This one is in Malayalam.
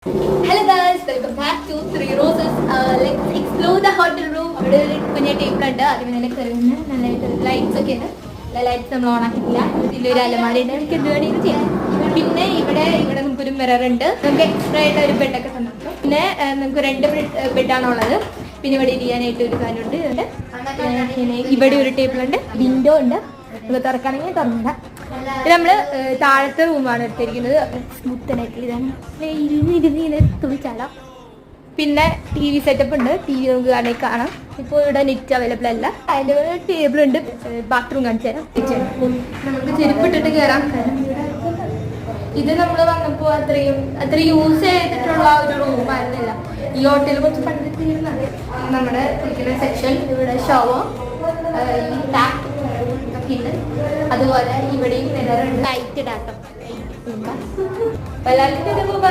Hello guys, welcome back to Three Roses. Let's explore the hotel room. ഇവിടെ ഒരു കുഞ്ഞ ടേബിൾ ഉണ്ട്. അതിന് നല്ല കയറുന്ന നല്ലതായിട്ട് ലൈറ്റ്സ് ഒക്കെ ഉണ്ട്. ലൈറ്റ്സ് നമ്മൾ ഓൺ ആക്കിയില്ല. ഇതിലൊരു അലമാരി ഉണ്ട്. എനിക്ക് എന്ത് വേണമെങ്കിലും ചെയ്യാം. പിന്നെ ഇവിടെ നമുക്കൊരു മിറർ ഉണ്ട്. നമുക്ക് എക്സ്ട്രാ ആയിട്ട് ഒരു ബെഡൊക്കെ തന്നിട്ടുണ്ട്. പിന്നെ നമുക്ക് 2 ബെഡാണുള്ളത്. പിന്നെ ഇവിടെ ഇരിക്കാനായിട്ട് ഒരു കാര്യമുണ്ട്. പിന്നെ ഇവിടെ ഒരു ടേബിൾ ഉണ്ട്. വിൻഡോ ഉണ്ട്. നമുക്ക് തുറക്കുകയാണെങ്കിൽ തുറന്നില്ല. നമ്മള് താഴത്തെ റൂമാണ് എടുത്തിരിക്കുന്നത്. സ്മൂത്തനായിട്ട് ഇതാണ് ഇരുന്ന് തുണിച്ചാലാം. പിന്നെ TV സെറ്റപ്പ് ഉണ്ട്. TV നമുക്ക് വേണമെങ്കിൽ കാണാം. ഇപ്പോൾ ഇവിടെ നെറ്റ് അവൈലബിൾ അല്ല. അതിൻ്റെ ടേബിൾ ഉണ്ട്. ബാത്റൂം കാണിച്ചു തരാം. നമുക്ക് ചെരുപ്പിട്ടിട്ട് കയറാം. ഇത് നമ്മൾ വന്നപ്പോൾ അത്ര യൂസ് ചെയ്തിട്ടുള്ള ഒരു റൂമായിരുന്നില്ല. ഈ ഹോട്ടലിൽ കുറച്ച് പണ്ടിരുന്നത്. നമ്മുടെ സെക്ഷൻ ഇവിടെ ഷവർ, ഈ ടാപ്പ് ഒക്കെ ഉണ്ട്. അതുപോലെ ഇവിടെയും ലൈറ്റ് ഇടാട്ടോ. എല്ലാവർക്കും